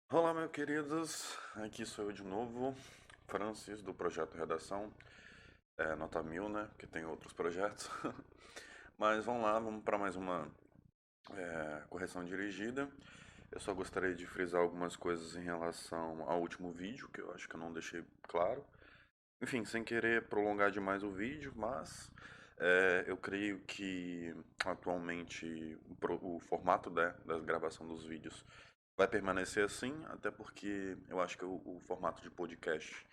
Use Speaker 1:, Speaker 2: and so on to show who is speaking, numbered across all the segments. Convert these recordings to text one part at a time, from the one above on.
Speaker 1: Olá, meus queridos. Aqui sou eu de novo, Francis, do projeto Redação. Nota 1000, né? Porque tem outros projetos. Mas vamos lá, vamos para mais uma correção dirigida. Eu só gostaria de frisar algumas coisas em relação ao último vídeo, que eu acho que eu não deixei claro. Enfim, sem querer prolongar demais o vídeo, mas eu creio que atualmente o formato da gravação dos vídeos vai permanecer assim, até porque eu acho que o formato de podcast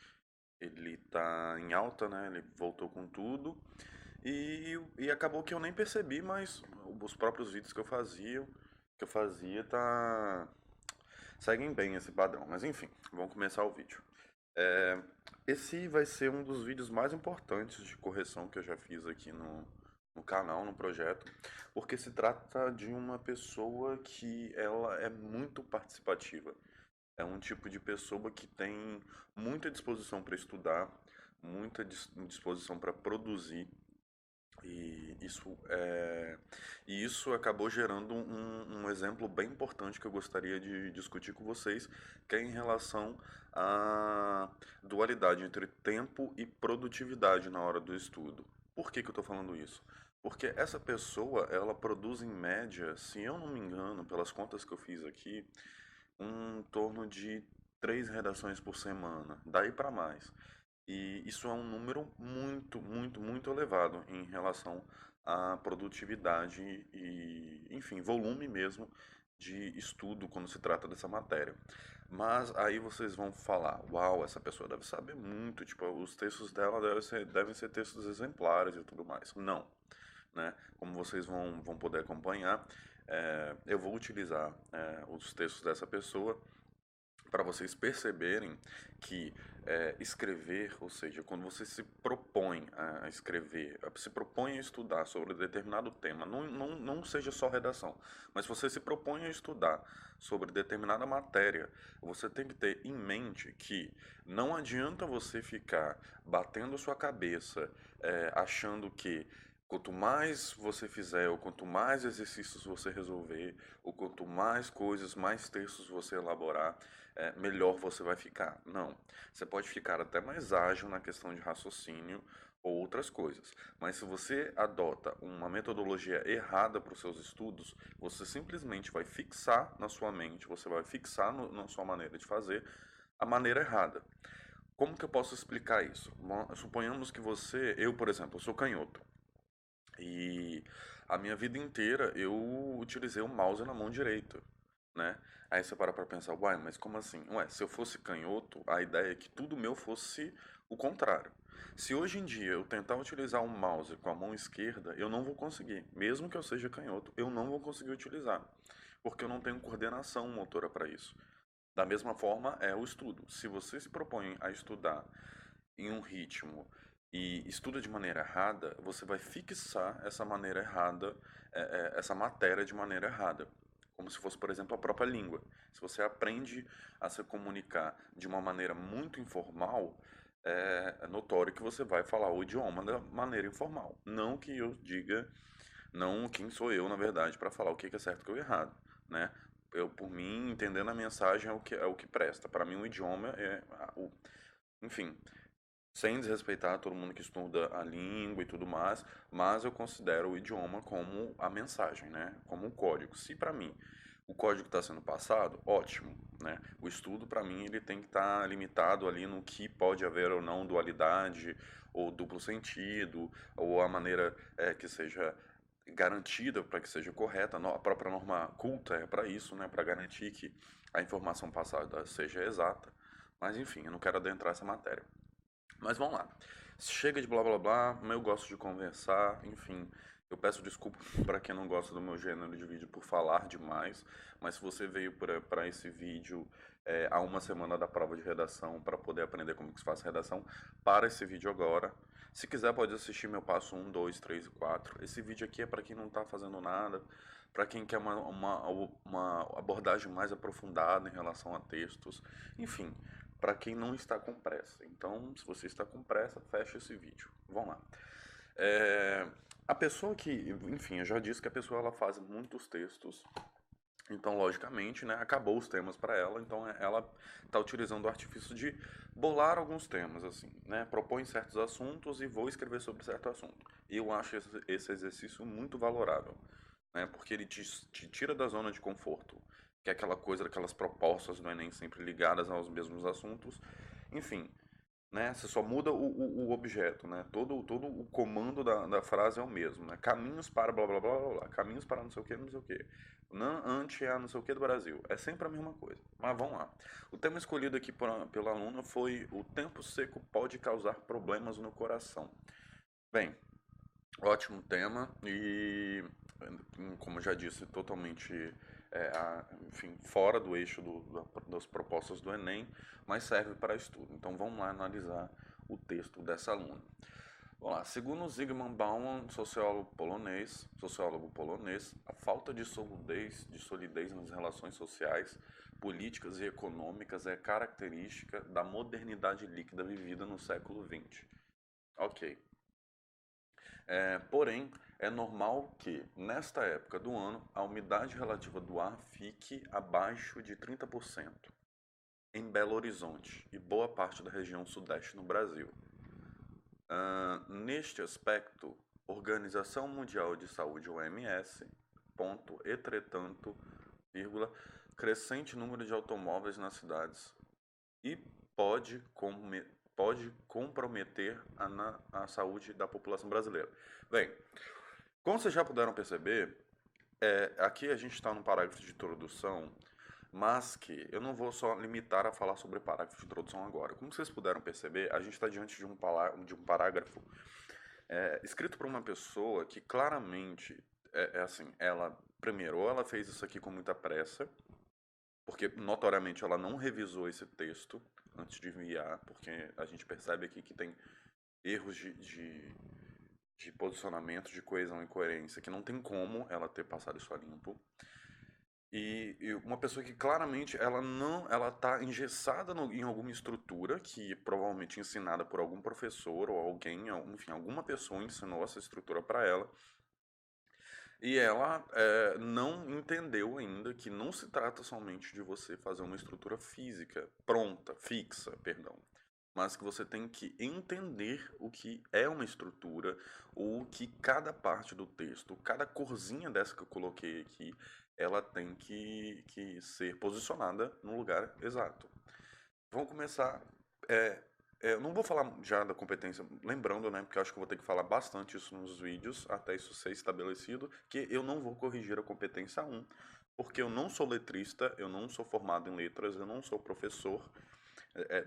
Speaker 1: ele tá em alta, né? Ele voltou com tudo. E acabou que eu nem percebi, mas os próprios vídeos que eu fazia seguem bem esse padrão. Mas enfim, vamos começar o vídeo. É, esse vai ser um dos vídeos mais importantes de correção que eu já fiz aqui no canal, no projeto, porque se trata de uma pessoa que ela é muito participativa. É um tipo de pessoa que tem muita disposição para estudar, muita disposição para produzir, e isso acabou gerando um exemplo bem importante que eu gostaria de discutir com vocês, que é em relação à dualidade entre tempo e produtividade na hora do estudo. Por que eu estou falando isso? Porque essa pessoa, ela produz em média, se eu não me engano, pelas contas que eu fiz aqui, em torno de 3 redações por semana, daí para mais. E isso é um número muito, muito, muito elevado em relação à produtividade e, enfim, volume mesmo de estudo quando se trata dessa matéria. Mas aí vocês vão falar, uau, essa pessoa deve saber muito, tipo, os textos dela devem ser textos exemplares e tudo mais. Não, né? Como vocês vão poder acompanhar, eu vou utilizar os textos dessa pessoa para vocês perceberem que escrever, ou seja, quando você se propõe a escrever, se propõe a estudar sobre determinado tema, não seja só redação, mas você se propõe a estudar sobre determinada matéria, você tem que ter em mente que não adianta você ficar batendo sua cabeça, achando que quanto mais você fizer, ou quanto mais exercícios você resolver, ou quanto mais coisas, mais textos você elaborar, melhor você vai ficar. Não. Você pode ficar até mais ágil na questão de raciocínio ou outras coisas. Mas se você adota uma metodologia errada para os seus estudos, você simplesmente vai fixar na sua mente, você vai fixar na sua maneira de fazer a maneira errada. Como que eu posso explicar isso? Bom, suponhamos que eu, por exemplo, eu sou canhoto. E a minha vida inteira eu utilizei o mouse na mão direita, né? Aí você para pra pensar, uai, mas como assim? Ué, se eu fosse canhoto, a ideia é que tudo meu fosse o contrário. Se hoje em dia eu tentar utilizar o mouse com a mão esquerda, eu não vou conseguir. Mesmo que eu seja canhoto, eu não vou conseguir utilizar, porque eu não tenho coordenação motora para isso. Da mesma forma é o estudo. Se você se propõe a estudar em um ritmo e estuda de maneira errada, você vai fixar essa maneira errada, essa matéria de maneira errada. Como se fosse, por exemplo, a própria língua. Se você aprende a se comunicar de uma maneira muito informal, é notório que você vai falar o idioma da maneira informal. Não que eu diga, não quem sou eu, na verdade, para falar o que é certo e o que é errado, né? Eu, por mim, entendendo a mensagem é o que presta. Para mim, o idioma enfim, sem desrespeitar todo mundo que estuda a língua e tudo mais, mas eu considero o idioma como a mensagem, né? Como um código. Se para mim o código está sendo passado, ótimo, né? O estudo para mim ele tem que estar limitado ali no que pode haver ou não dualidade ou duplo sentido ou a maneira que seja garantida para que seja correta. A própria norma culta é para isso, né? Para garantir que a informação passada seja exata. Mas enfim, eu não quero adentrar essa matéria. Mas vamos lá. Chega de blá blá blá, eu gosto de conversar, enfim. Eu peço desculpa para quem não gosta do meu gênero de vídeo por falar demais, mas se você veio para esse vídeo há uma semana da prova de redação para poder aprender como que se faz redação, para esse vídeo agora. Se quiser pode assistir meu passo 1, 2, 3 e 4. Esse vídeo aqui é para quem não está fazendo nada, para quem quer uma abordagem mais aprofundada em relação a textos, enfim, para quem não está com pressa. Então, se você está com pressa, feche esse vídeo. Vamos lá. A pessoa que, enfim, eu já disse que a pessoa ela faz muitos textos Então, logicamente, né, acabou os temas para ela, então ela está utilizando o artifício de bolar alguns temas, assim, né, propõe certos assuntos e vou escrever sobre certo assunto. E eu acho esse exercício muito valorável, né, porque ele te tira da zona de conforto, que é aquela coisa daquelas propostas do Enem sempre ligadas aos mesmos assuntos. Enfim, né? Você só muda o objeto, né? Todo o comando da frase é o mesmo, né? Caminhos para blá blá blá blá blá, caminhos para não sei o que, não sei o que. Não, ante a não sei o que do Brasil. É sempre a mesma coisa. Mas vamos lá. O tema escolhido aqui pela aluna foi: o tempo seco pode causar problemas no coração. Bem, ótimo tema e, como eu já disse, totalmente, enfim, fora do eixo das propostas do Enem, mas serve para estudo. Então vamos lá analisar o texto dessa aluna. Vamos lá. Segundo Zygmunt Bauman, sociólogo polonês, a falta de solidez nas relações sociais, políticas e econômicas é característica da modernidade líquida vivida no século XX. Ok. Porém, é normal que, nesta época do ano, a umidade relativa do ar fique abaixo de 30% em Belo Horizonte e boa parte da região sudeste no Brasil. Neste aspecto, Organização Mundial de Saúde, OMS, entretanto, vírgula, crescente número de automóveis nas cidades e pode comprometer a saúde da população brasileira. Bem, como vocês já puderam perceber, aqui a gente está num parágrafo de introdução, mas que eu não vou só limitar a falar sobre o parágrafo de introdução agora. Como vocês puderam perceber, a gente está diante de um parágrafo escrito por uma pessoa que claramente assim, primeiro, ela fez isso aqui com muita pressa, porque notoriamente ela não revisou esse texto antes de enviar, porque a gente percebe aqui que tem erros de posicionamento, de coesão e coerência, que não tem como ela ter passado isso a limpo. E uma pessoa que claramente ela tá engessada em alguma estrutura que provavelmente ensinada por algum professor ou alguém, enfim, alguma pessoa ensinou essa estrutura para ela. E ela não entendeu ainda que não se trata somente de você fazer uma estrutura física pronta, fixa, perdão, mas que você tem que entender o que é uma estrutura, ou que cada parte do texto, cada corzinha dessa que eu coloquei aqui, ela tem que ser posicionada no lugar exato. Vamos começar. é, eu não vou falar já da competência, lembrando, né? Porque eu acho que eu vou ter que falar bastante isso nos vídeos, até isso ser estabelecido, que eu não vou corrigir a competência 1, porque eu não sou letrista, eu não sou formado em letras, eu não sou professor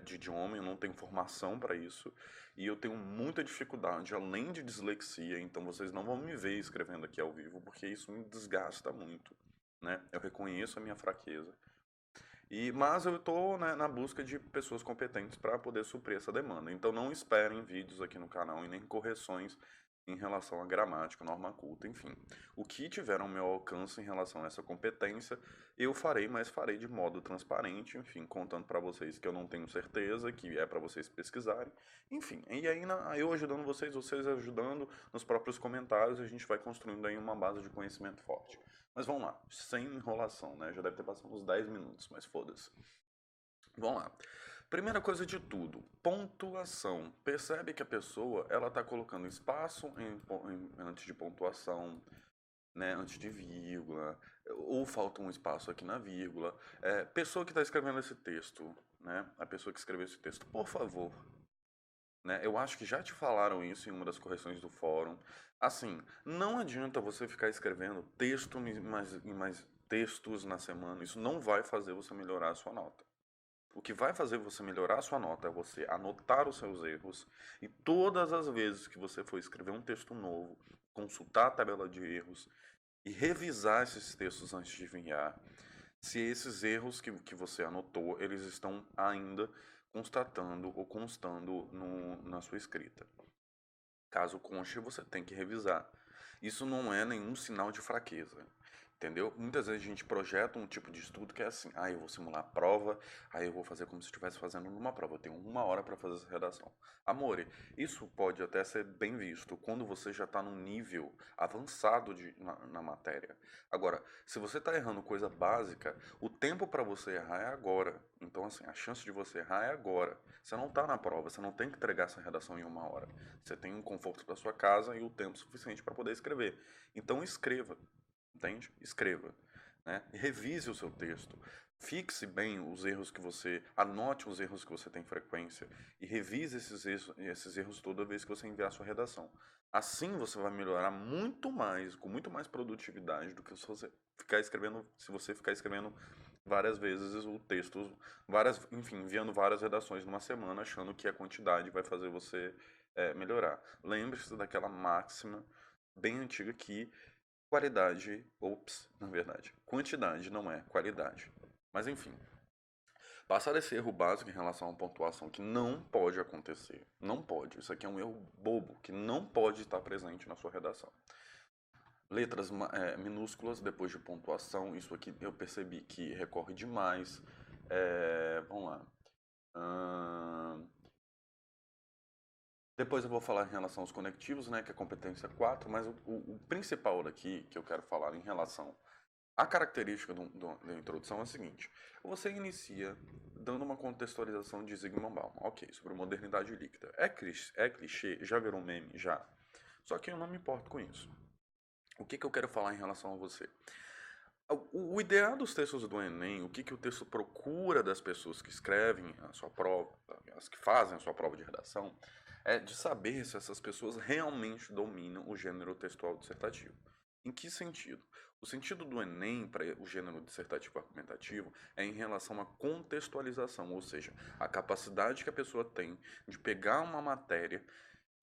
Speaker 1: de idioma, eu não tenho formação para isso, e eu tenho muita dificuldade, além de dislexia, então vocês não vão me ver escrevendo aqui ao vivo, porque isso me desgasta muito, né? Eu reconheço a minha fraqueza. Mas eu estou, né, na busca de pessoas competentes para poder suprir essa demanda. Então não esperem vídeos aqui no canal e nem correções em relação à gramática, norma culta, enfim. O que tiver ao meu alcance em relação a essa competência, eu farei, mas farei de modo transparente, enfim, contando para vocês que eu não tenho certeza, que é para vocês pesquisarem, enfim. E aí eu ajudando vocês, vocês ajudando nos próprios comentários, a gente vai construindo aí uma base de conhecimento forte. Mas vamos lá, sem enrolação, né? Já deve ter passado uns 10 minutos, mas foda-se. Vamos lá. Primeira coisa de tudo, pontuação. Percebe que a pessoa, ela tá colocando espaço antes de pontuação, né? Antes de vírgula, ou falta um espaço aqui na vírgula. Pessoa que está escrevendo esse texto, né? A pessoa que escreveu esse texto, por favor, né? Eu acho que já te falaram isso em uma das correções do fórum. Assim, não adianta você ficar escrevendo texto e mais textos na semana. Isso não vai fazer você melhorar a sua nota. O que vai fazer você melhorar a sua nota é você anotar os seus erros e todas as vezes que você for escrever um texto novo, consultar a tabela de erros e revisar esses textos antes de enviar, se esses erros que você anotou, eles estão ainda constatando ou constando na sua escrita. Caso conste, você tem que revisar. Isso não é nenhum sinal de fraqueza. Entendeu? Muitas vezes a gente projeta um tipo de estudo que é assim, eu vou simular a prova, aí eu vou fazer como se estivesse fazendo numa prova, eu tenho 1 hora para fazer essa redação. Amore, isso pode até ser bem visto quando você já está num nível avançado na matéria. Agora, se você está errando coisa básica, o tempo para você errar é agora. Então, assim, a chance de você errar é agora. Você não está na prova, você não tem que entregar essa redação em 1 hora. Você tem o conforto da sua casa e o tempo suficiente para poder escrever. Então, escreva. Entende? Escreva, né? Revise o seu texto. Fixe bem os erros que você. Anote os erros que você tem frequência e revise esses erros toda vez que você enviar a sua redação. Assim você vai melhorar muito mais, com muito mais produtividade do que se você ficar escrevendo várias vezes o texto, enfim, enviando várias redações numa semana, achando que a quantidade vai fazer você melhorar. Lembre-se daquela máxima bem antiga que na verdade, quantidade não é qualidade. Mas enfim, passar esse erro básico em relação a uma pontuação que não pode acontecer. Não pode. Isso aqui é um erro bobo que não pode estar presente na sua redação. Letras minúsculas depois de pontuação, isso aqui eu percebi que recorre demais. Vamos lá. Depois eu vou falar em relação aos conectivos, né, que é a competência 4, mas o principal daqui que eu quero falar em relação à característica da introdução é o seguinte: você inicia dando uma contextualização de Zygmunt Bauman, ok, sobre modernidade líquida. É clichê? Já virou meme? Já. Só que eu não me importo com isso. O que eu quero falar em relação a você? O ideal dos textos do Enem, o que o texto procura das pessoas que escrevem a sua prova, as que fazem a sua prova de redação, é de saber se essas pessoas realmente dominam o gênero textual dissertativo. Em que sentido? O sentido do Enem para o gênero dissertativo argumentativo é em relação à contextualização, ou seja, a capacidade que a pessoa tem de pegar uma matéria,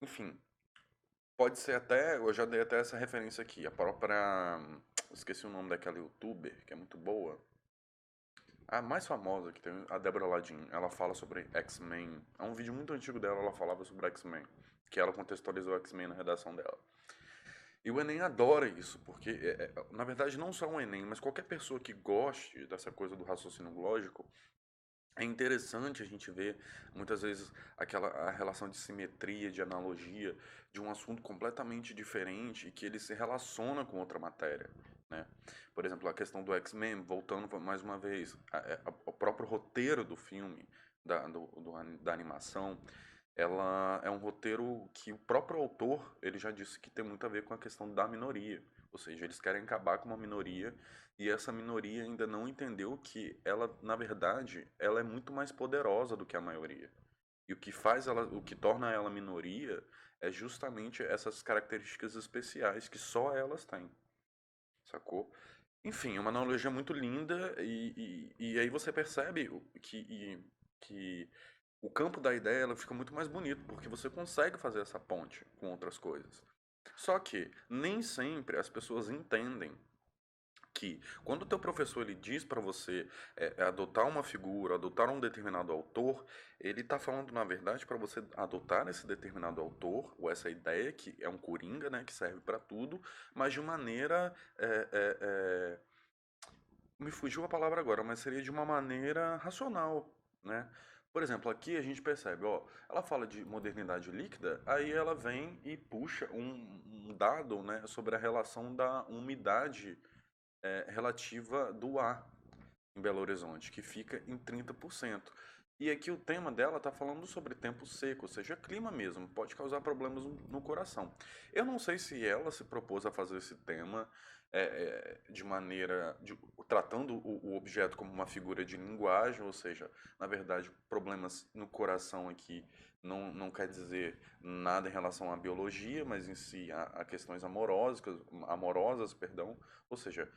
Speaker 1: enfim, pode ser até, eu já dei até essa referência aqui, a própria, esqueci o nome daquela youtuber, que é muito boa, a mais famosa que tem, a Deborah Ladin, ela fala sobre X-Men, é um vídeo muito antigo dela, ela falava sobre X-Men, que ela contextualizou X-Men na redação dela. E o Enem adora isso, porque, na verdade, não só o Enem, mas qualquer pessoa que goste dessa coisa do raciocínio lógico, é interessante a gente ver, muitas vezes, a relação de simetria, de analogia, de um assunto completamente diferente e que ele se relaciona com outra matéria, né? Por exemplo, a questão do X-Men, voltando mais uma vez, o próprio roteiro do filme, da animação, ela é um roteiro que o próprio autor, ele já disse que tem muito a ver com a questão da minoria. Ou seja, eles querem acabar com uma minoria e essa minoria ainda não entendeu que ela, na verdade, ela é muito mais poderosa do que a maioria. E o que torna ela minoria é justamente essas características especiais que só elas têm. Sacou? Enfim, é uma analogia muito linda e aí você percebe que o campo da ideia ela fica muito mais bonito, porque você consegue fazer essa ponte com outras coisas. Só que nem sempre as pessoas entendem que quando o teu professor ele diz para você adotar uma figura, adotar um determinado autor, ele está falando na verdade para você adotar esse determinado autor ou essa ideia que é um coringa, né, que serve para tudo, mas de maneira me fugiu a palavra agora, mas seria de uma maneira racional, né? Por exemplo, aqui a gente percebe, ó, ela fala de modernidade líquida, aí ela vem e puxa um dado, né, sobre a relação da umidade relativa do ar em Belo Horizonte, que fica em 30%. E aqui o tema dela está falando sobre tempo seco, ou seja, clima mesmo, pode causar problemas no coração. Eu não sei se ela se propôs a fazer esse tema de maneira, tratando o objeto como uma figura de linguagem, ou seja, na verdade, problemas no coração aqui não quer dizer nada em relação à biologia, mas em si a questões amorosas, perdão, ou seja,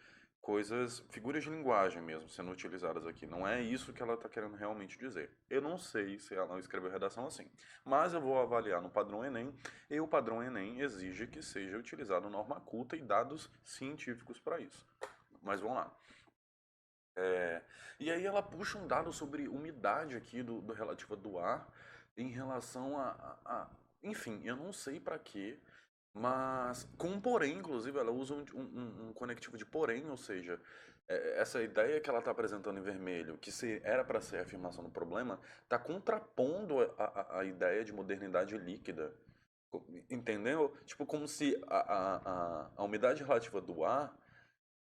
Speaker 1: figuras de linguagem mesmo sendo utilizadas aqui. Não é isso que ela está querendo realmente dizer. Eu não sei se ela não escreveu redação assim, mas eu vou avaliar no padrão Enem, e o padrão Enem exige que seja utilizado norma culta e dados científicos para isso. Mas vamos lá. E aí ela puxa um dado sobre umidade aqui do relativa do ar em relação enfim, eu não sei para quê, Mas, com um porém, inclusive, ela usa um conectivo de porém, ou seja, essa ideia que ela está apresentando em vermelho, que era para ser a afirmação do problema, está contrapondo a ideia de modernidade líquida. Entendeu? Tipo, como se a umidade relativa do ar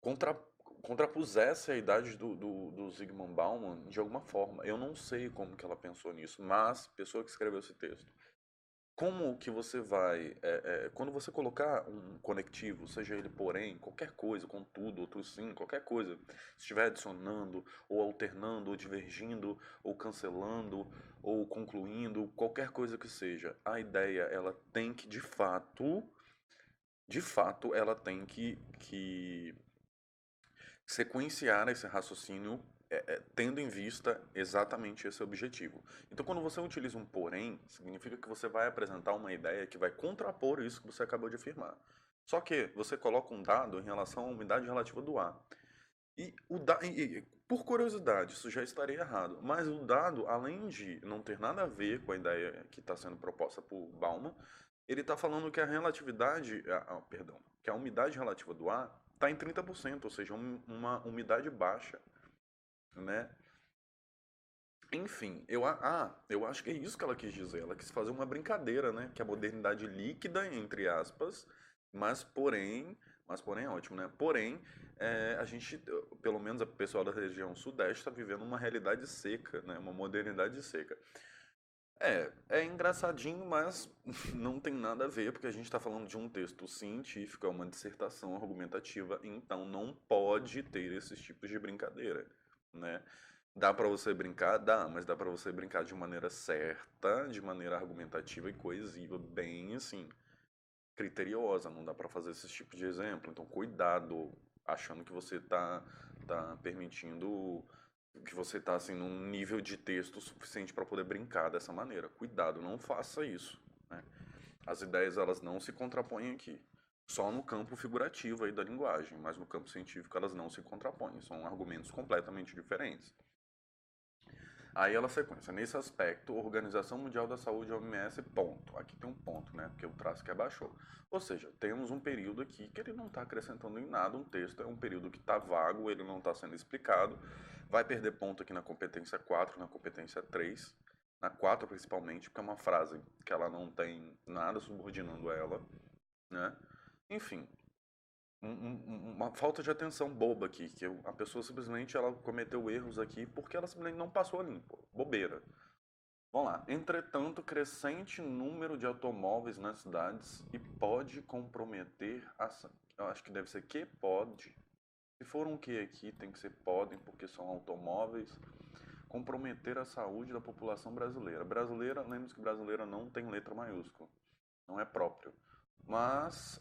Speaker 1: contra, contrapusesse a idade do Zygmunt Bauman de alguma forma. Eu não sei como que ela pensou nisso, mas, pessoa que escreveu esse texto, como que você vai, quando você colocar um conectivo, seja ele porém, qualquer coisa, contudo, outro sim, qualquer coisa, se estiver adicionando, ou alternando, ou divergindo, ou cancelando, ou concluindo, qualquer coisa que seja, a ideia, ela tem que, de fato, ela tem que sequenciar esse raciocínio tendo em vista exatamente esse objetivo. Então, quando você utiliza um porém, significa que você vai apresentar uma ideia que vai contrapor isso que você acabou de afirmar. Só que você coloca um dado em relação à umidade relativa do ar. Por curiosidade, isso já estaria errado, mas o dado, além de não ter nada a ver com a ideia que está sendo proposta por Bauman, ele está falando que a relatividade, perdão, que a umidade relativa do ar está em 30%, ou seja, uma umidade baixa, né? Enfim, eu acho que é isso que ela quis dizer. Ela quis fazer uma brincadeira, né? Que a modernidade líquida, entre aspas, mas porém, mas porém é ótimo, né? Porém, a gente, pelo menos a pessoal da região sudeste, está vivendo uma realidade seca, né? Uma modernidade seca. É engraçadinho, mas não tem nada a ver, porque a gente está falando de um texto científico, é uma dissertação argumentativa, então não pode ter esses tipos de brincadeira, né? Dá para você brincar? Dá, mas dá para você brincar de maneira certa, de maneira argumentativa e coesiva, bem assim, criteriosa, não dá para fazer esse tipo de exemplo. Então, cuidado, achando que você tá permitindo que você está assim num nível de texto suficiente para poder brincar dessa maneira. Cuidado, não faça isso, né? As ideias elas não se contrapõem aqui. Só no campo figurativo aí da linguagem, mas no campo científico elas não se contrapõem, são argumentos completamente diferentes. Aí ela sequência, nesse aspecto, Organização Mundial da Saúde, OMS, ponto. Aqui tem um ponto, né? Porque o traço que abaixou. Ou seja, temos um período aqui que ele não está acrescentando em nada um texto, é um período que está vago, ele não está sendo explicado. Vai perder ponto aqui na competência 4, na competência 3, na 4 principalmente, porque é uma frase que ela não tem nada subordinando ela, né? Enfim, uma falta de atenção boba aqui, que a pessoa simplesmente ela cometeu erros aqui porque ela simplesmente não passou a limpo. Bobeira. Vamos lá. Entretanto, crescente número de automóveis nas cidades e pode comprometer eu acho que deve ser que pode. Se for um que aqui, tem que ser podem, porque são automóveis. Comprometer a saúde da população brasileira. Brasileira, lembre-se que brasileira não tem letra maiúscula. Não é próprio. Mas,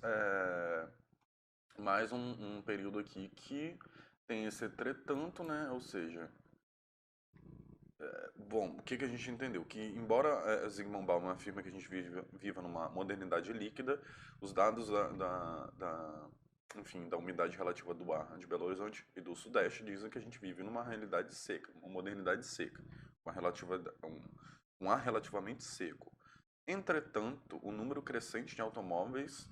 Speaker 1: mais um período aqui que tem esse entretanto, né? Ou seja, bom, o que que a gente entendeu? Que embora Zygmunt Bauman afirma que a gente viva numa modernidade líquida, os dados enfim, da umidade relativa do ar de Belo Horizonte e do Sudeste dizem que a gente vive numa realidade seca, uma modernidade seca, um ar relativamente seco. Entretanto, o número crescente de automóveis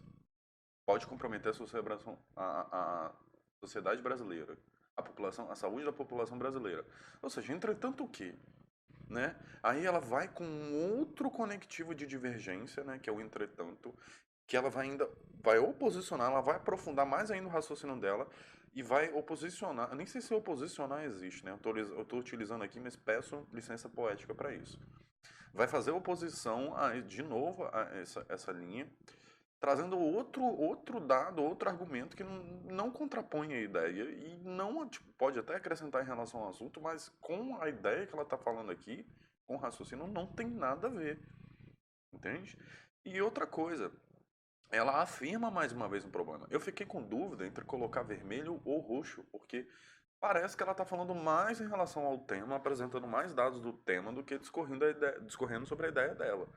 Speaker 1: pode comprometer a sociedade brasileira, a população, a saúde da população brasileira. Ou seja, entretanto o quê? Né? Aí ela vai com um outro conectivo de divergência, né, que é o entretanto, que ela vai oposicionar, ela vai aprofundar mais ainda o raciocínio dela e vai oposicionar, eu nem sei se oposicionar existe, né? Eu tô utilizando aqui, mas peço licença poética para isso. Vai fazer oposição de novo a essa linha, trazendo outro dado, outro argumento que não contrapõe a ideia e não tipo, pode até acrescentar em relação ao assunto, mas com a ideia que ela está falando aqui, com o raciocínio, não tem nada a ver, entende? E outra coisa, ela afirma mais uma vez um problema. Eu fiquei com dúvida entre colocar vermelho ou roxo, porque parece que ela está falando mais em relação ao tema, apresentando mais dados do tema do que discorrendo sobre a ideia dela.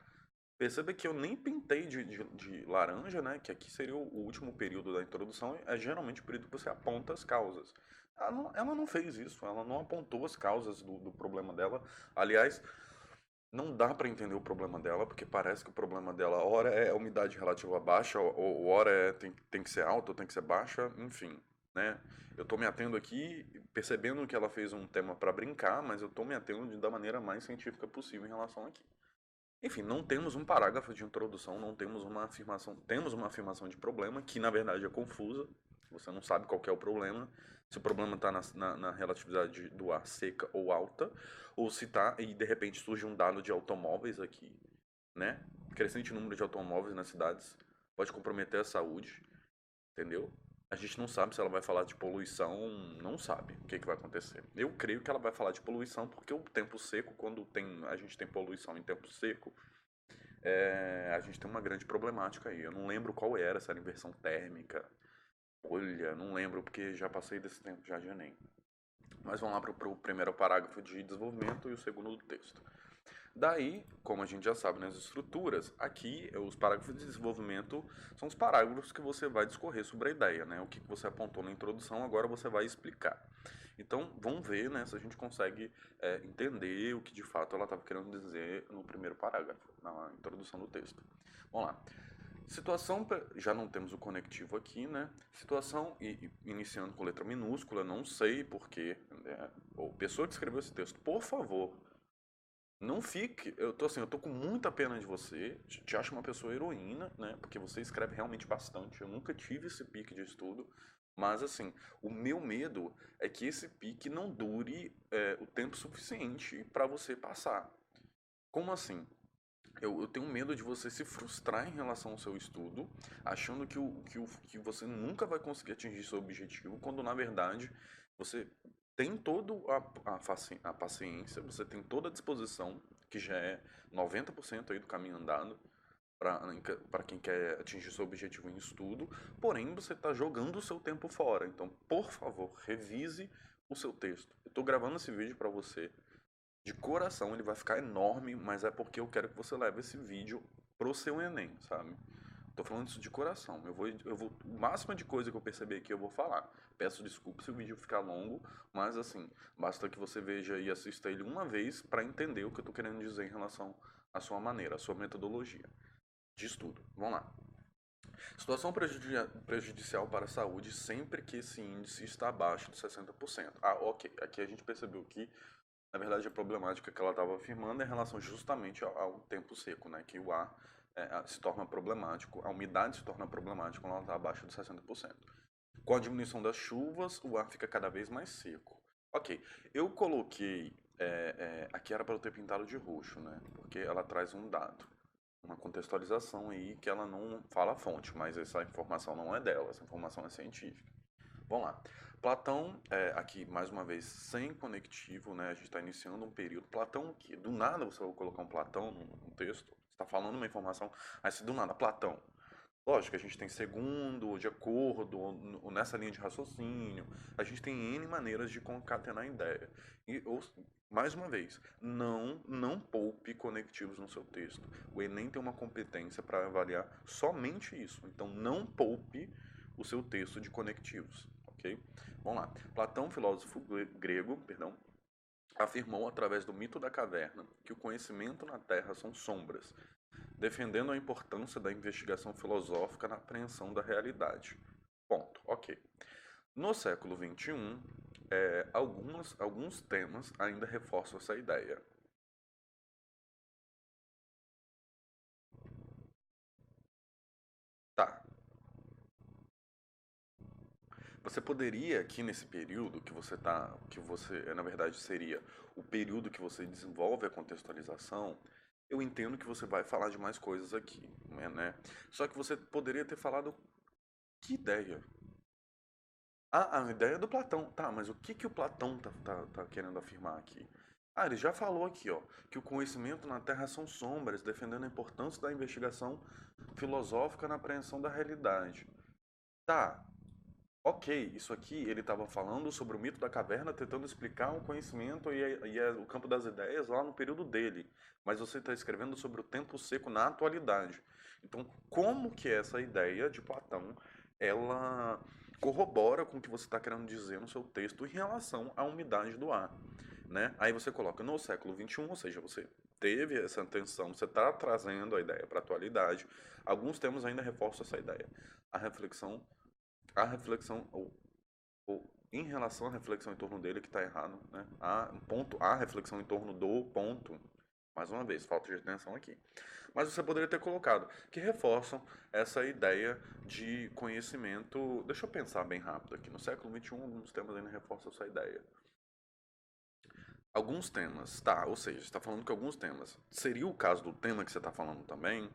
Speaker 1: Perceba que eu nem pintei de laranja, né? Que aqui seria o último período da introdução. É geralmente o período que você aponta as causas. Ela não fez isso, ela não apontou as causas do problema dela. Aliás, não dá para entender o problema dela, porque parece que o problema dela, ora é a umidade relativa baixa, ou ora tem que ser alta, ou tem que ser baixa, enfim, né? Eu tô me atendo aqui, percebendo que ela fez um tema para brincar, mas eu tô me atendo da maneira mais científica possível em relação aqui. Enfim, não temos um parágrafo de introdução, não temos uma afirmação, temos uma afirmação de problema, que na verdade é confusa, você não sabe qual que é o problema, se o problema está na relatividade do ar seca ou alta, ou se está, e de repente surge um dado de automóveis aqui, né? Crescente número de automóveis nas cidades pode comprometer a saúde, entendeu? A gente não sabe se ela vai falar de poluição, não sabe o que, que vai acontecer. Eu creio que ela vai falar de poluição porque o tempo seco, quando a gente tem poluição em tempo seco, a gente tem uma grande problemática aí. Eu não lembro qual era, se era inversão térmica, olha, não lembro porque já passei desse tempo já de Enem. Mas vamos lá para o primeiro parágrafo de desenvolvimento e o segundo do texto. Daí, como a gente já sabe nas estruturas, aqui os parágrafos de desenvolvimento são os parágrafos que você vai discorrer sobre a ideia, né? O que você apontou na introdução, agora você vai explicar. Então, vamos ver, né, se a gente consegue entender o que de fato ela estava querendo dizer no primeiro parágrafo, na introdução do texto. Vamos lá. Situação, já não temos o conectivo aqui, né? Situação, iniciando com letra minúscula, não sei porquê, né? Ou pessoa que escreveu esse texto, por favor, não fique. Eu tô com muita pena de você. Te acho uma pessoa heroína, né? Porque você escreve realmente bastante. Eu nunca tive esse pique de estudo. Mas, assim, o meu medo é que esse pique não dure o tempo suficiente para você passar. Como assim? Eu tenho medo de você se frustrar em relação ao seu estudo, achando que você nunca vai conseguir atingir seu objetivo, quando na verdade você tem toda a paciência, você tem toda a disposição, que já é 90% aí do caminho andado, para quem quer atingir seu objetivo em estudo, porém você está jogando o seu tempo fora. Então, por favor, revise o seu texto. Eu estou gravando esse vídeo para você de coração, ele vai ficar enorme, mas é porque eu quero que você leve esse vídeo pro seu Enem, sabe? Tô falando isso de coração. O máximo de coisa que eu perceber aqui eu vou falar. Peço desculpa se o vídeo ficar longo, mas assim, basta que você veja e assista ele uma vez para entender o que eu tô querendo dizer em relação à sua maneira, à sua metodologia de estudo. Vamos lá. Situação prejudicial para a saúde sempre que esse índice está abaixo de 60%. Ah, ok. Aqui a gente percebeu que na verdade, a problemática que ela estava afirmando é em relação justamente ao tempo seco, né? Que o ar se torna problemático, a umidade se torna problemática quando ela está abaixo de 60%. Com a diminuição das chuvas, o ar fica cada vez mais seco. Ok, eu coloquei, aqui era para eu ter pintado de roxo, né? Porque ela traz um dado, uma contextualização aí que ela não fala a fonte, mas essa informação não é dela, essa informação é científica. Vamos lá. Platão, aqui mais uma vez sem conectivo, né? A gente está iniciando um período. Platão, que do nada você vai colocar um Platão no texto, você está falando uma informação, aí se do nada, Platão. Lógico, a gente tem segundo, de acordo, ou nessa linha de raciocínio, a gente tem N maneiras de concatenar ideia. Mais uma vez, não poupe conectivos no seu texto. O Enem tem uma competência para avaliar somente isso. Então, não poupe o seu texto de conectivos, ok? Vamos lá. Platão, filósofo grego, perdão, afirmou através do mito da caverna que o conhecimento na Terra são sombras, defendendo a importância da investigação filosófica na apreensão da realidade. Ponto. Ok. No século XXI, alguns temas ainda reforçam essa ideia. Tá. Você poderia, aqui nesse período que você, na verdade, seria o período que você desenvolve a contextualização, eu entendo que você vai falar de mais coisas aqui, né? Só que você poderia ter falado que ideia? Ah, a ideia do Platão. Tá, mas o que que o Platão tá querendo afirmar aqui? Ah, ele já falou aqui, ó, que o conhecimento na Terra são sombras, defendendo a importância da investigação filosófica na apreensão da realidade. Tá, ok, isso aqui ele estava falando sobre o mito da caverna, tentando explicar o conhecimento o campo das ideias lá no período dele. Mas você está escrevendo sobre o tempo seco na atualidade. Então, como que essa ideia de Platão, ela corrobora com o que você está querendo dizer no seu texto em relação à umidade do ar? né? Aí você coloca no século XXI, ou seja, você teve essa intenção, você está trazendo a ideia para a atualidade. Alguns temas ainda reforçam essa ideia. A reflexão, ou em relação à reflexão em torno dele que está errado, né? A reflexão em torno do ponto, mais uma vez, falta de atenção aqui. Mas você poderia ter colocado, que reforçam essa ideia de conhecimento. Deixa eu pensar bem rápido aqui. No século XXI, alguns temas ainda reforçam essa ideia. Alguns temas, tá, ou seja, você está falando que alguns temas. Seria o caso do tema que você está falando também,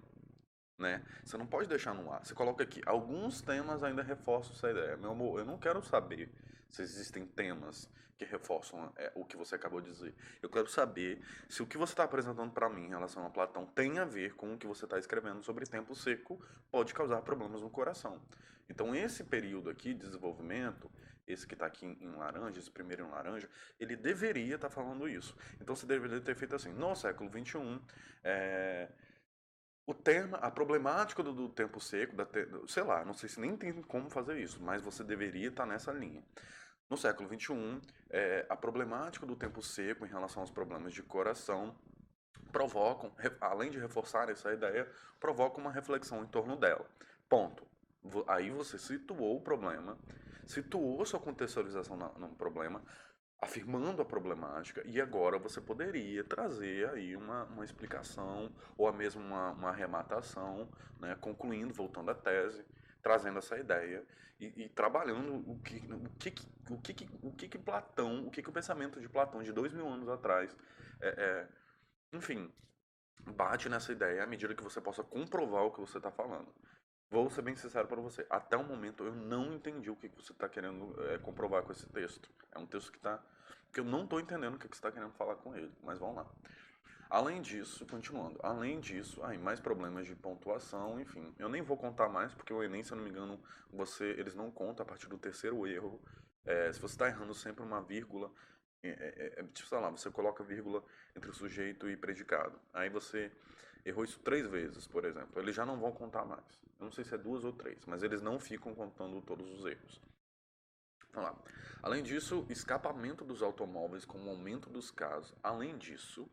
Speaker 1: né? Você não pode deixar no ar. Você coloca aqui, alguns temas ainda reforçam essa ideia. Meu amor, eu não quero saber se existem temas que reforçam o que você acabou de dizer. Eu quero saber se o que você está apresentando para mim em relação a Platão tem a ver com o que você está escrevendo sobre tempo seco, pode causar problemas no coração. Então, esse período aqui de desenvolvimento, esse que está aqui em laranja, esse primeiro em laranja, ele deveria estar falando isso. Então, você deveria ter feito assim, no século XXI, o tema, a problemática do tempo seco, sei lá, não sei se nem tem como fazer isso, mas você deveria estar nessa linha. No século XXI, a problemática do tempo seco em relação aos problemas de coração provocam, além de reforçar essa ideia, provocam uma reflexão em torno dela. Ponto. Aí você situou o problema, situou sua contextualização no problema, afirmando a problemática, e agora você poderia trazer aí uma explicação, ou a mesmo uma arrematação, né, concluindo, voltando à tese, trazendo essa ideia e trabalhando o que Platão, o que o pensamento de Platão de 2000 anos atrás, é, é, enfim, bate nessa ideia à medida que você possa comprovar o que você está falando. Vou ser bem sincero para você. Até o momento eu não entendi o que você está querendo comprovar com esse texto. É um texto que eu não estou entendendo o que você está querendo falar com ele. Mas vamos lá. Além disso, continuando. Além disso, aí mais problemas de pontuação, enfim. Eu nem vou contar mais porque o Enem, se eu não me engano, eles não contam a partir do terceiro erro. Se você está errando sempre uma vírgula, tipo, sei lá, você coloca vírgula entre o sujeito e predicado. Aí você errou isso 3 vezes, por exemplo. Eles já não vão contar mais. Eu não sei se é 2 ou 3, mas eles não ficam contando todos os erros. Vamos lá. Além disso, escapamento dos automóveis com o aumento dos casos. Além disso,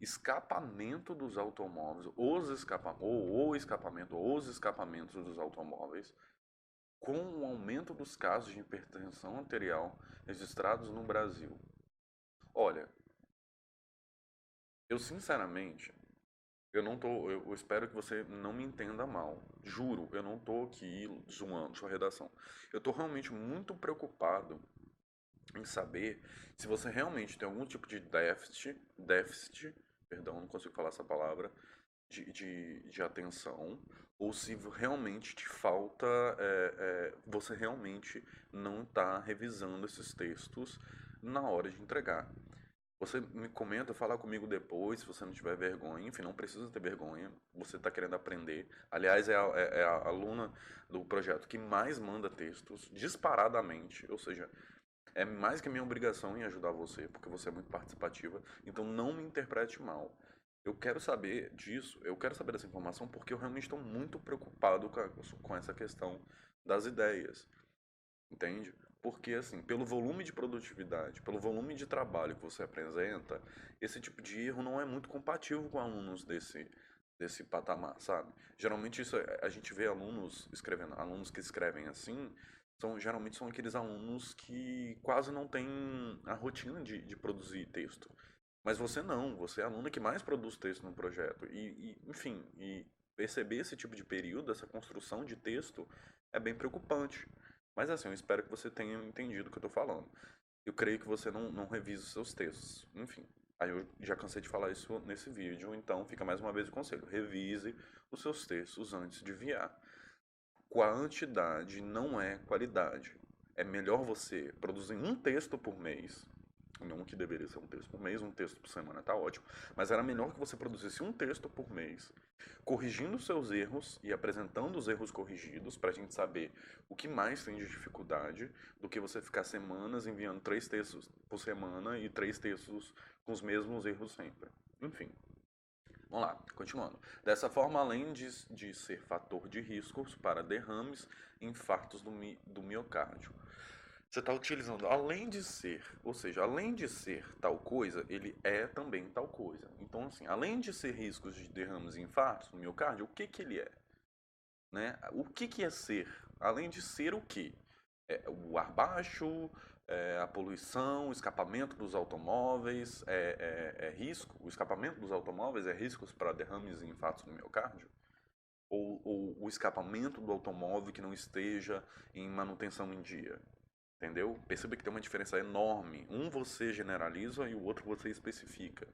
Speaker 1: escapamento dos automóveis, os escapamentos dos automóveis, com o aumento dos casos de hipertensão arterial registrados no Brasil. Olha, eu sinceramente, eu espero que você não me entenda mal. Juro, eu não tô aqui zoando sua redação. Eu tô realmente muito preocupado em saber se você realmente tem algum tipo de déficit, perdão, não consigo falar essa palavra, de atenção, ou se realmente te falta, você realmente não está revisando esses textos na hora de entregar. Você me comenta, fala comigo depois, se você não tiver vergonha. Enfim, não precisa ter vergonha. Você está querendo aprender. Aliás, é a aluna do projeto que mais manda textos, disparadamente. Ou seja, é mais que minha obrigação em ajudar você, porque você é muito participativa. Então, não me interprete mal. Eu quero saber disso, eu quero saber dessa informação, porque eu realmente estou muito preocupado com essa questão das ideias. Entende? Porque, assim, pelo volume de produtividade, pelo volume de trabalho que você apresenta, esse tipo de erro não é muito compatível com alunos desse patamar, sabe? Geralmente isso, a gente vê alunos que escrevem assim, geralmente são aqueles alunos que quase não têm a rotina de produzir texto. Mas você não, você é a aluna que mais produz texto no projeto. Enfim, perceber esse tipo de período, essa construção de texto, é bem preocupante. Mas assim, eu espero que você tenha entendido o que eu estou falando. Eu creio que você não revisa os seus textos. Enfim, aí eu já cansei de falar isso nesse vídeo, então fica mais uma vez o conselho. Revise os seus textos antes de enviar. Quantidade não é qualidade. É melhor você produzir um texto por mês, não que deveria ser um texto por mês, um texto por semana tá ótimo, mas era melhor que você produzisse um texto por mês, corrigindo seus erros e apresentando os erros corrigidos para a gente saber o que mais tem de dificuldade, do que você ficar semanas enviando 3 textos por semana e 3 textos com os mesmos erros sempre. Enfim. Vamos lá, continuando. Dessa forma, além de ser fator de riscos para derrames e infartos do miocárdio. Você está utilizando além de ser, ou seja, além de ser tal coisa, ele é também tal coisa. Então, assim, além de ser riscos de derrames e infartos no miocárdio, o que que ele é? Né? O que que é ser? Além de ser o quê? É o ar baixo, a poluição, o escapamento dos automóveis, é risco, o escapamento dos automóveis é riscos para derrames e infartos no miocárdio? Ou o escapamento do automóvel que não esteja em manutenção em dia? Entendeu? Perceba que tem uma diferença enorme. Um você generaliza e o outro você especifica.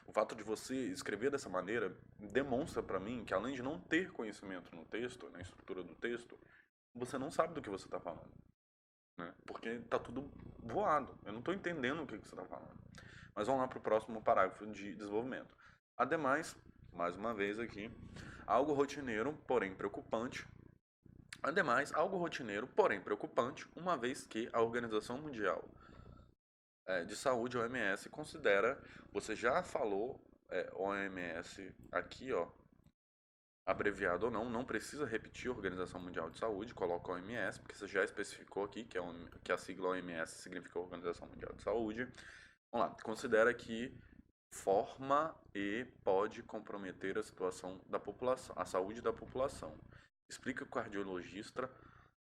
Speaker 1: O fato de você escrever dessa maneira demonstra para mim que, além de não ter conhecimento no texto, na estrutura do texto, você não sabe do que você está falando. Né? Porque está tudo voado. Eu não estou entendendo o que você está falando. Mas vamos lá para o próximo parágrafo de desenvolvimento. Ademais, mais uma vez aqui, algo rotineiro, porém preocupante. Ademais, algo rotineiro, porém preocupante, uma vez que a Organização Mundial de Saúde, OMS, considera, você já falou OMS aqui, ó, abreviado ou não, não precisa repetir a Organização Mundial de Saúde, coloca OMS, porque você já especificou aqui que a sigla OMS significa Organização Mundial de Saúde. Vamos lá, considera que forma e pode comprometer a situação da população, a saúde da população. Explica o cardiologista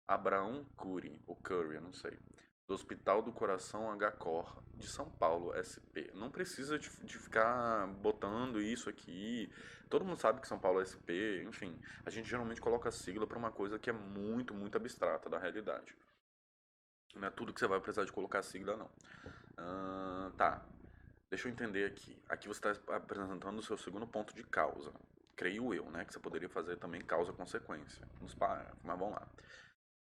Speaker 1: Abraão Cury, ou Curry, eu não sei, do Hospital do Coração HCOR de São Paulo, SP. Não precisa de ficar botando isso aqui. Todo mundo sabe que São Paulo é SP, enfim. A gente geralmente coloca a sigla para uma coisa que é muito, muito abstrata da realidade. Não é tudo que você vai precisar de colocar a sigla, não. Tá. Deixa eu entender aqui. Aqui você está apresentando o seu segundo ponto de causa. Creio eu, né? Que você poderia fazer também causa-consequência nos parágrafos, mas vamos lá.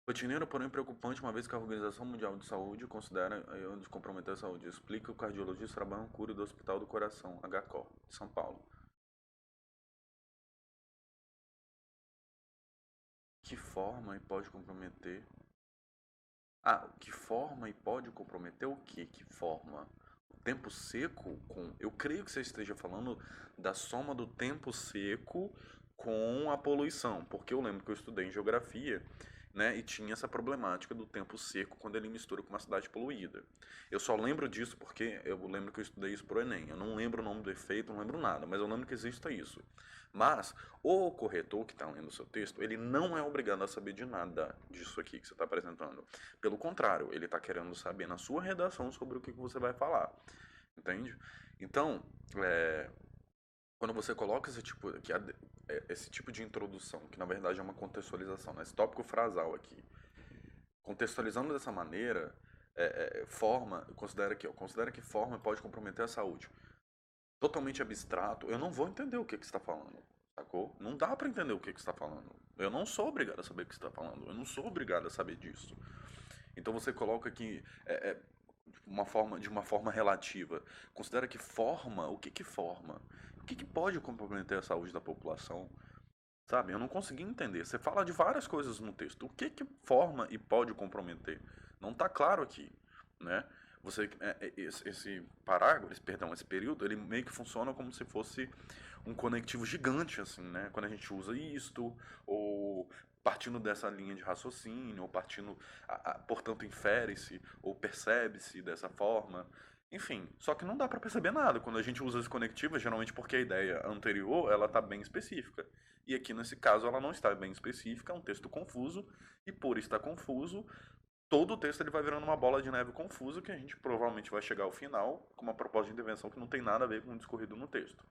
Speaker 1: Rotineiro, porém preocupante, uma vez que a Organização Mundial de Saúde considera de comprometer a saúde. Explica o cardiologista Abraão Cury do Hospital do Coração, HCOR, de São Paulo. Que forma e pode comprometer? Que forma e pode comprometer o quê? Que forma? O tempo seco com... Eu creio que você esteja falando da soma do tempo seco com a poluição, porque eu lembro que eu estudei em geografia, né, e tinha essa problemática do tempo seco quando ele mistura com uma cidade poluída. Eu só lembro disso porque eu lembro que eu estudei isso pro Enem. Eu não lembro o nome do efeito, não lembro nada, mas eu lembro que existe isso. Mas o corretor que está lendo o seu texto, ele não é obrigado a saber de nada disso aqui que você está apresentando. Pelo contrário, ele está querendo saber na sua redação sobre o que você vai falar. Entende? Então, quando você coloca esse tipo de introdução, que na verdade é uma contextualização, né? Esse tópico frasal aqui, contextualizando dessa maneira, considera que forma pode comprometer a saúde. Totalmente abstrato, eu não vou entender o que você está falando, sacou? Não dá para entender o que você está falando. Eu não sou obrigado a saber o que você está falando, eu não sou obrigado a saber disso. Então você coloca aqui de uma forma relativa. Considera que forma, o que que forma? O que que pode comprometer a saúde da população? Sabe, eu não consegui entender. Você fala de várias coisas no texto. O que que forma e pode comprometer? Não está claro aqui, né? Esse parágrafo, esse período, ele meio que funciona como se fosse um conectivo gigante, assim, né? Quando a gente usa isto, ou partindo dessa linha de raciocínio, ou partindo, portanto, infere-se, ou percebe-se dessa forma. Enfim, só que não dá para perceber nada quando a gente usa esse conectivo, geralmente porque a ideia anterior, ela tá bem específica. E aqui nesse caso ela não está bem específica, é um texto confuso, e por estar confuso, todo o texto ele vai virando uma bola de neve confusa que a gente provavelmente vai chegar ao final com uma proposta de intervenção que não tem nada a ver com o discorrido no texto.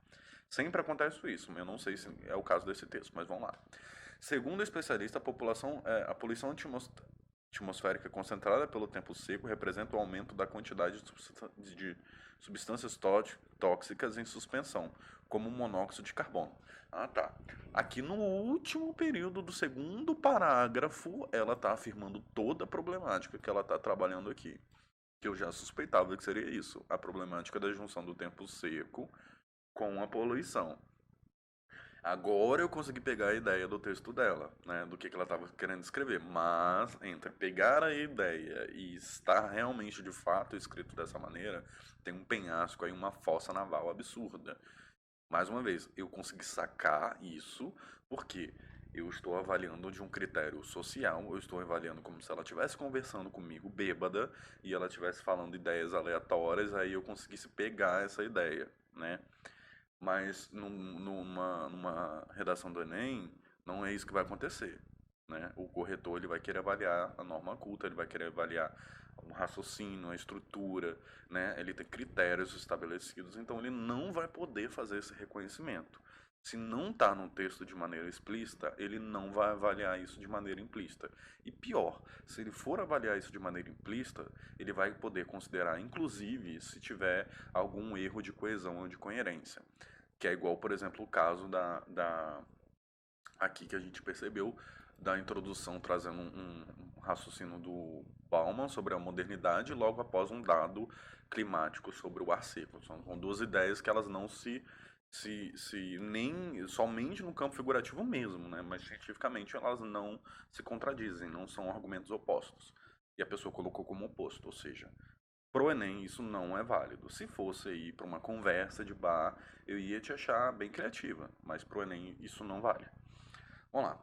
Speaker 1: Sempre acontece isso, eu não sei se é o caso desse texto, mas vamos lá. Segundo o especialista, a poluição atmosférica concentrada pelo tempo seco representa o aumento da quantidade de substâncias tóxicas em suspensão, como o monóxido de carbono. Tá. Aqui no último período do segundo parágrafo, ela está afirmando toda a problemática que ela está trabalhando aqui. Que eu já suspeitava que seria isso, a problemática da junção do tempo seco com a poluição. Agora eu consegui pegar a ideia do texto dela, né, do que ela estava querendo escrever, mas entre pegar a ideia e estar realmente de fato escrito dessa maneira, tem um penhasco aí, uma fossa naval absurda. Mais uma vez, eu consegui sacar isso porque Eu estou avaliando de um critério social, eu estou avaliando como se ela estivesse conversando comigo, bêbada, e ela estivesse falando ideias aleatórias, aí eu conseguisse pegar essa ideia, né? Mas numa redação do Enem, não é isso que vai acontecer, né? O corretor ele vai querer avaliar a norma culta, ele vai querer avaliar o raciocínio, a estrutura, né? Ele tem critérios estabelecidos, então ele não vai poder fazer esse reconhecimento. Se não está no texto de maneira explícita, ele não vai avaliar isso de maneira implícita. E pior, se ele for avaliar isso de maneira implícita, ele vai poder considerar, inclusive, se tiver algum erro de coesão ou de coerência. Que é igual, por exemplo, o caso aqui que a gente percebeu da introdução trazendo um raciocínio do Bauman sobre a modernidade logo após um dado climático sobre o ar seco. São duas ideias que elas não se nem somente no campo figurativo mesmo, né? Mas cientificamente elas não se contradizem, não são argumentos opostos. E a pessoa colocou como oposto, ou seja, pro Enem isso não é válido. Se fosse aí para uma conversa de bar, eu ia te achar bem criativa, mas pro Enem isso não vale. Vamos lá.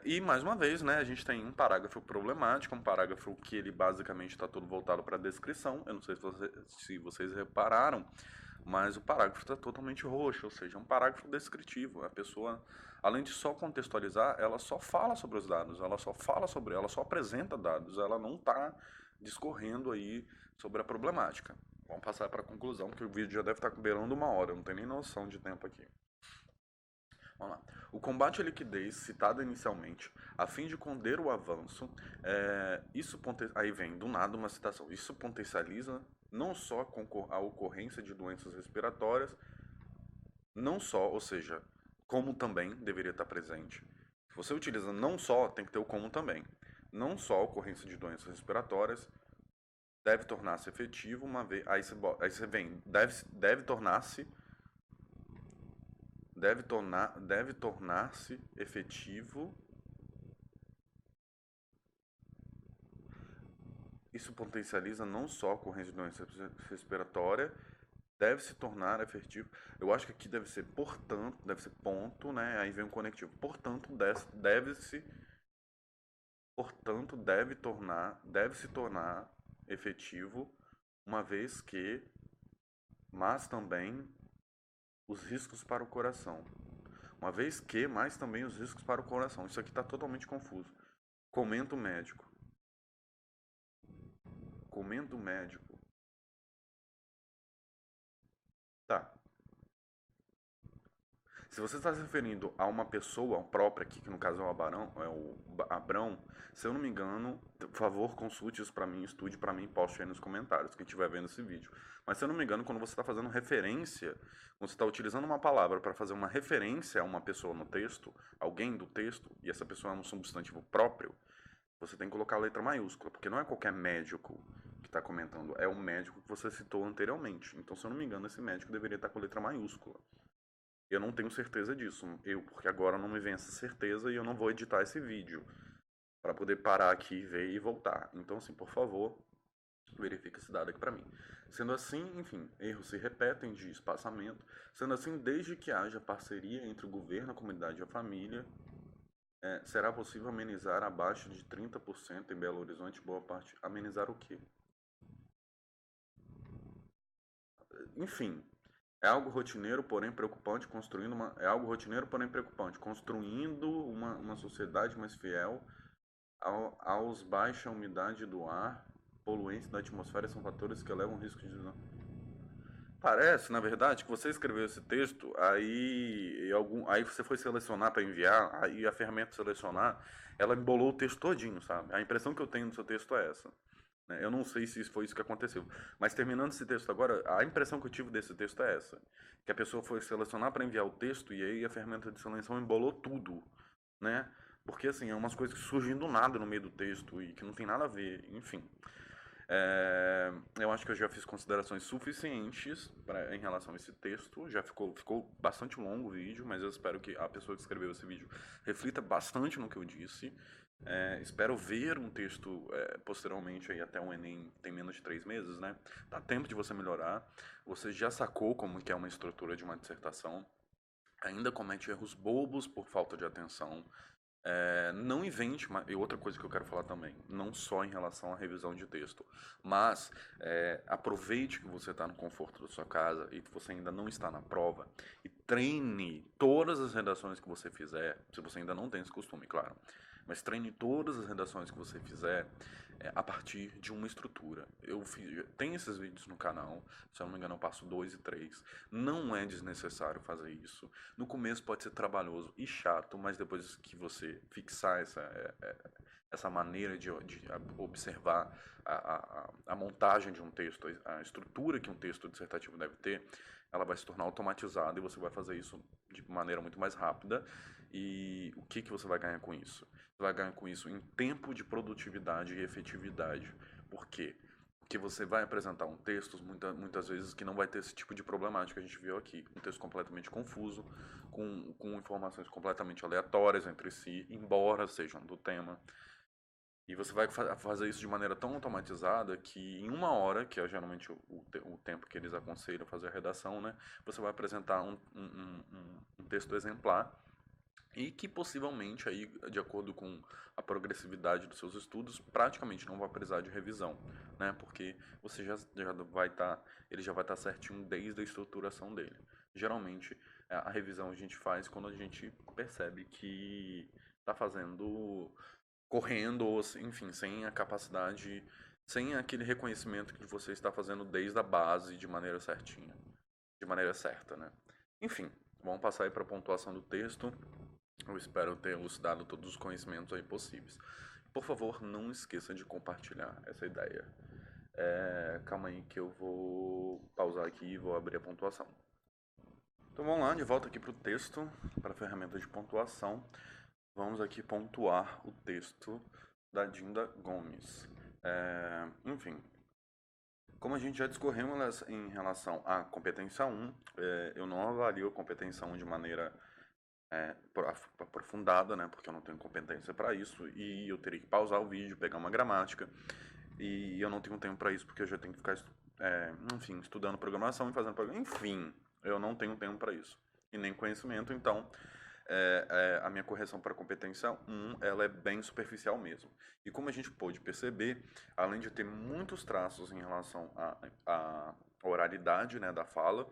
Speaker 1: E mais uma vez, né, a gente tem um parágrafo problemático, um parágrafo que ele basicamente está todo voltado para a descrição. Eu não sei se vocês repararam, mas o parágrafo está totalmente roxo, ou seja, é um parágrafo descritivo. A pessoa, além de só contextualizar, ela só fala sobre os dados, ela só apresenta dados, ela não está discorrendo aí sobre a problemática. Vamos passar para a conclusão, porque o vídeo já deve estar beirando 1 hora, eu não tenho nem noção de tempo aqui. Vamos lá. O combate à liquidez, citado inicialmente, a fim de conter o avanço, aí vem do nada uma citação. Isso potencializa não só a ocorrência de doenças respiratórias, não só, ou seja, como também deveria estar presente. Se você utiliza não só, tem que ter o como também. Não só a ocorrência de doenças respiratórias deve tornar-se efetivo uma vez. Aí você vem, deve tornar-se deve tornar-se efetivo. Isso potencializa não só a ocorrência de doença respiratória, deve se tornar efetivo. Eu acho que aqui deve ser portanto, deve ser ponto, né? Aí vem um conectivo. Deve se tornar efetivo, uma vez que, mas também os riscos para o coração. Uma vez que, mais também os riscos para o coração. Isso aqui está totalmente confuso. Comenta o médico. Comenta o médico. Tá. Se você está se referindo a uma pessoa própria aqui, que no caso é o Abrão, se eu não me engano, por favor, consulte isso para mim, estude para mim, poste aí nos comentários, quem estiver vendo esse vídeo. Mas se eu não me engano, quando você está fazendo referência, quando você está utilizando uma palavra para fazer uma referência a uma pessoa no texto, alguém do texto, e essa pessoa é um substantivo próprio, você tem que colocar a letra maiúscula, porque não é qualquer médico que está comentando, é o médico que você citou anteriormente. Então, se eu não me engano, esse médico deveria estar com a letra maiúscula. Eu não tenho certeza disso, porque agora não me vem essa certeza e eu não vou editar esse vídeo para poder parar aqui, ver e voltar. Então, assim, por favor, verifique esse dado aqui para mim. Sendo assim, enfim, erros se repetem de espaçamento. Sendo assim, desde que haja parceria entre o governo, a comunidade e a família, será possível amenizar abaixo de 30% em Belo Horizonte, boa parte. Amenizar o quê? Enfim, é algo rotineiro, porém preocupante, construindo uma sociedade mais fiel aos baixa umidade do ar, poluentes da atmosfera são fatores que levam risco de... Parece, na verdade, que você escreveu esse texto, aí você foi selecionar para enviar, aí a ferramenta selecionar, ela embolou o texto todinho, sabe? A impressão que eu tenho do seu texto é essa, né? Eu não sei se foi isso que aconteceu, mas terminando esse texto agora, a impressão que eu tive desse texto é essa, que a pessoa foi selecionar para enviar o texto e aí a ferramenta de seleção embolou tudo, né? Porque assim, é umas coisas que surgem do nada no meio do texto e que não tem nada a ver, enfim. Eu acho que eu já fiz considerações suficientes em relação a esse texto. Já ficou bastante longo o vídeo, mas eu espero que a pessoa que escreveu esse vídeo reflita bastante no que eu disse. Espero ver um texto posteriormente aí até o Enem, tem menos de 3 meses, né? Dá tempo de você melhorar. Você já sacou como que é uma estrutura de uma dissertação. ainda comete erros bobos por falta de atenção. Não invente, e outra coisa que eu quero falar também, não só em relação à revisão de texto, mas aproveite que você está no conforto da sua casa e que você ainda não está na prova e treine todas as redações que você fizer, se você ainda não tem esse costume, claro, mas treine todas as redações que você fizer a partir de uma estrutura. Tem esses vídeos no canal, se eu não me engano eu passo 2 e 3. Não é desnecessário fazer isso. No começo pode ser trabalhoso e chato, mas depois que você fixar essa maneira de observar a montagem de um texto, a estrutura que um texto dissertativo deve ter, ela vai se tornar automatizada e você vai fazer isso de maneira muito mais rápida. E o que você vai ganhar com isso? Você vai ganhar com isso em tempo de produtividade e efetividade. Por quê? Porque você vai apresentar um texto, muitas vezes, que não vai ter esse tipo de problemática que a gente viu aqui. Um texto completamente confuso, com informações completamente aleatórias entre si, embora sejam do tema. E você vai fazer isso de maneira tão automatizada que em 1 hora, que é geralmente o tempo que eles aconselham fazer a redação, né, você vai apresentar um texto exemplar e que possivelmente aí, de acordo com a progressividade dos seus estudos, praticamente não vai precisar de revisão, né? Porque você já vai estar, ele já vai estar certinho desde a estruturação dele. Geralmente a revisão a gente faz quando a gente percebe que está fazendo correndo ou enfim, sem a capacidade, sem aquele reconhecimento que você está fazendo desde a base de maneira certinha, de maneira certa, né? Enfim, vamos passar aí para a pontuação do texto. Eu espero ter elucidado todos os conhecimentos aí possíveis. Por favor, não esqueça de compartilhar essa ideia. Calma aí que eu vou pausar aqui e vou abrir a pontuação. Então vamos lá, de volta aqui para o texto, para a ferramenta de pontuação. Vamos aqui pontuar o texto da Dinda Gomes. Enfim, como a gente já discorreu em relação à competência 1, eu não avalio a competência 1 de maneira aprofundada, né? Porque eu não tenho competência para isso e eu teria que pausar o vídeo, pegar uma gramática e eu não tenho tempo para isso porque eu já tenho que ficar, enfim, estudando programação e fazendo programação. Enfim, eu não tenho tempo para isso e nem conhecimento, então a minha correção para competência 1 ela é bem superficial mesmo. E como a gente pôde perceber, além de ter muitos traços em relação à oralidade, né, da fala,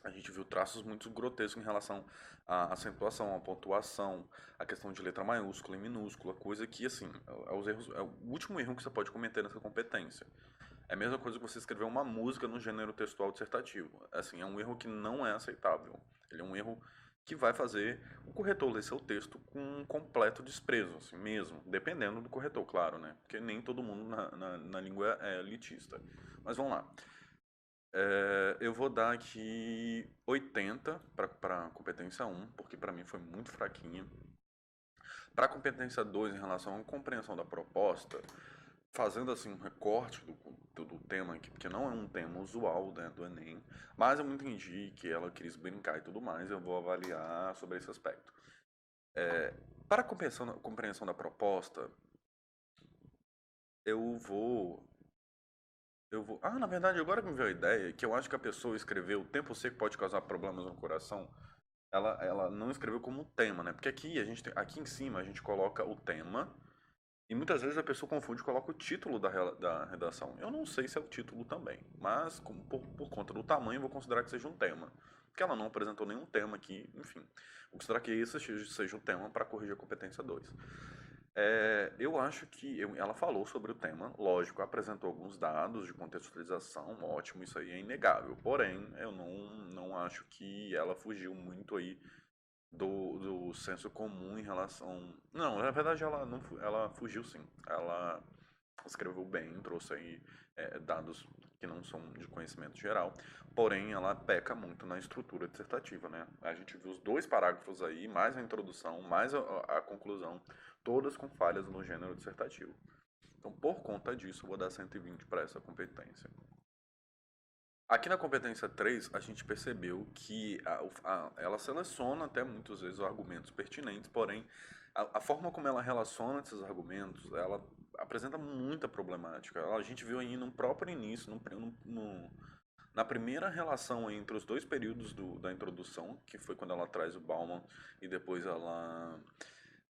Speaker 1: a gente viu traços muito grotescos em relação à acentuação, à pontuação, à questão de letra maiúscula e minúscula, coisa que, assim, é o último erro que você pode cometer nessa competência. É a mesma coisa que você escrever uma música no gênero textual dissertativo. Assim, é um erro que não é aceitável. Ele é um erro que vai fazer o corretor ler seu texto com um completo desprezo, assim mesmo, dependendo do corretor, claro, né? Porque nem todo mundo na língua é elitista. Mas vamos lá. Eu vou dar aqui 80 para a competência 1, porque para mim foi muito fraquinha. Para a competência 2, em relação à compreensão da proposta, fazendo assim um recorte do tema aqui, porque não é um tema usual, né, do Enem, mas eu entendi que ela quis brincar e tudo mais, eu vou avaliar sobre esse aspecto. Para a compreensão da proposta, eu vou na verdade, agora que me veio a ideia, que eu acho que a pessoa escreveu o tempo seco pode causar problemas no coração, ela não escreveu como tema, né? Porque aqui aqui em cima a gente coloca o tema e muitas vezes a pessoa confunde e coloca o título da redação. Eu não sei se é o título também, mas por conta do tamanho eu vou considerar que seja um tema. Porque ela não apresentou nenhum tema aqui, enfim. Vou considerar que esse seja o tema para corrigir a competência 2. Eu acho que ela falou sobre o tema, lógico, apresentou alguns dados de contextualização, ótimo, isso aí é inegável. Porém, eu não acho que ela fugiu muito aí do senso comum em relação. Não, na verdade ela fugiu sim. Ela escreveu bem, trouxe aí dados que não são de conhecimento geral, porém ela peca muito na estrutura dissertativa, né? A gente viu os 2 parágrafos aí, mais a introdução, mais a conclusão, todas com falhas no gênero dissertativo. Então, por conta disso, eu vou dar 120 para essa competência. Aqui na competência 3, a gente percebeu que ela seleciona até muitas vezes os argumentos pertinentes, porém, a forma como ela relaciona esses argumentos, ela apresenta muita problemática. A gente viu aí no próprio início, Na primeira relação entre os dois períodos da introdução, que foi quando ela traz o Bauman e depois ela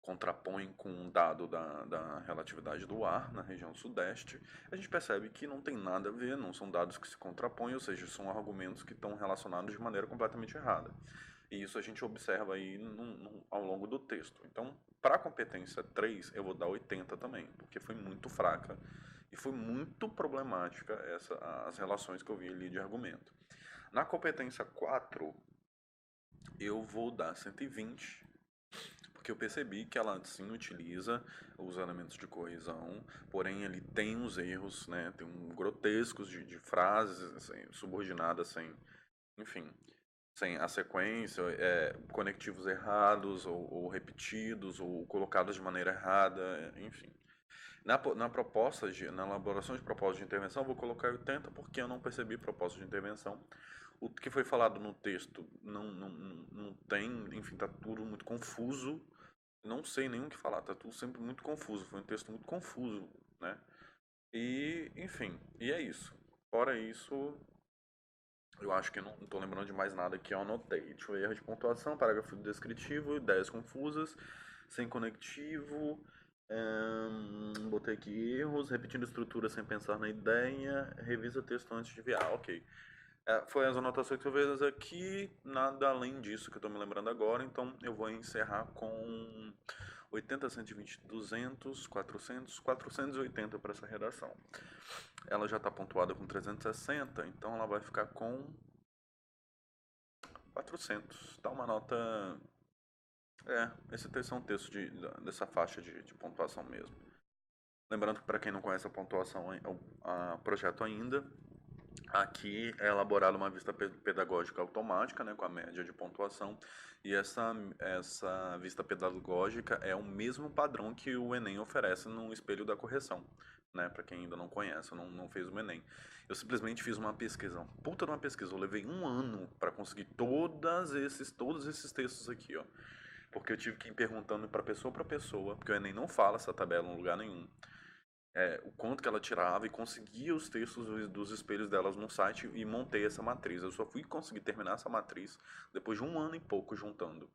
Speaker 1: contrapõe com um dado da relatividade do ar na região sudeste, a gente percebe que não tem nada a ver, não são dados que se contrapõem, ou seja, são argumentos que estão relacionados de maneira completamente errada. E isso a gente observa aí ao longo do texto. Então, para a competência 3, eu vou dar 80 também, porque foi muito fraca e foi muito problemática as relações que eu vi ali de argumento. Na competência 4, eu vou dar 120, porque eu percebi que ela sim utiliza os elementos de correção, porém ele tem uns erros, né, tem grotescos de frases assim, subordinadas sem, enfim, sem a sequência, conectivos errados ou repetidos ou colocados de maneira errada, enfim. Na elaboração de propósito de intervenção, eu vou colocar 80 porque eu não percebi propósito de intervenção. O que foi falado no texto não tem, enfim, tá tudo muito confuso. Não sei nem o que falar, tá tudo sempre muito confuso. Foi um texto muito confuso, né? E, enfim, e é isso. Fora isso, eu acho que não tô lembrando de mais nada que eu anotei. Deixa eu ver, erro de pontuação, parágrafo descritivo, ideias confusas, sem conectivo. Botei aqui erros, repetindo estrutura sem pensar na ideia, revisa texto antes de enviar. Ok. Foi as anotações que eu fiz aqui, nada além disso que eu estou me lembrando agora, então eu vou encerrar com 80, 120, 200, 400, 480 para essa redação. Ela já está pontuada com 360, então ela vai ficar com 400. Tá uma nota. Esse texto é um texto dessa faixa de pontuação mesmo. Lembrando que, para quem não conhece a pontuação, é o projeto ainda. Aqui é elaborada uma vista pedagógica automática, né, com a média de pontuação, e essa vista pedagógica é o mesmo padrão que o Enem oferece no espelho da correção, né, para quem ainda não conhece, não fez o Enem. Eu simplesmente fiz uma pesquisa, puta de uma pesquisa, eu levei um ano para conseguir todos esses textos aqui, ó, porque eu tive que ir perguntando para pessoa, porque o Enem não fala essa tabela em lugar nenhum. O quanto que ela tirava e conseguia os textos dos espelhos delas no site e montei essa matriz. Eu só fui conseguir terminar essa matriz depois de um ano e pouco juntando.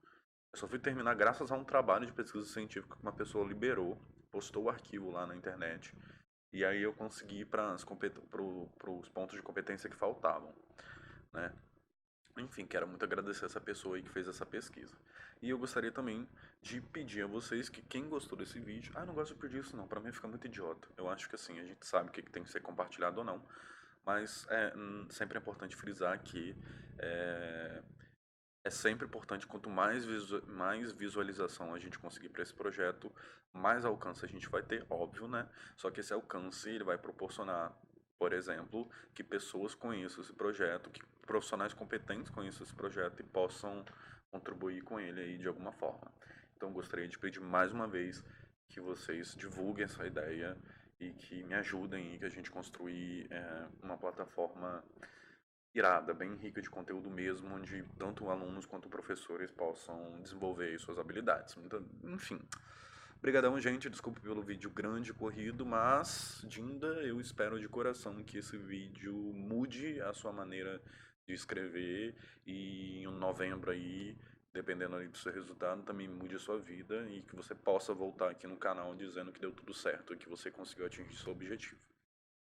Speaker 1: Eu só fui terminar graças a um trabalho de pesquisa científica que uma pessoa liberou, postou o arquivo lá na internet, e aí eu consegui ir para os pontos de competência que faltavam, né? Enfim, quero muito agradecer essa pessoa aí que fez essa pesquisa. E eu gostaria também de pedir a vocês que quem gostou desse vídeo... não gosto de pedir isso não, pra mim fica muito idiota. Eu acho que assim, a gente sabe o que tem que ser compartilhado ou não, mas sempre é importante frisar que é sempre importante, quanto mais visualização a gente conseguir para esse projeto, mais alcance a gente vai ter, óbvio, né? Só que esse alcance ele vai proporcionar, por exemplo, que pessoas conheçam esse projeto, que profissionais competentes conheçam esse projeto e possam contribuir com ele aí de alguma forma. Então, gostaria de pedir mais uma vez que vocês divulguem essa ideia e que me ajudem e que a gente construir uma plataforma irada, bem rica de conteúdo mesmo, onde tanto alunos quanto professores possam desenvolver suas habilidades. Então, enfim, brigadão, gente, desculpa pelo vídeo grande e corrido, mas, Dinda, eu espero de coração que esse vídeo mude a sua maneira de escrever e em novembro aí, dependendo aí do seu resultado, também mude a sua vida e que você possa voltar aqui no canal dizendo que deu tudo certo e que você conseguiu atingir seu objetivo.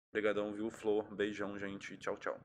Speaker 1: Obrigadão, viu, Flor? Beijão, gente. Tchau, tchau.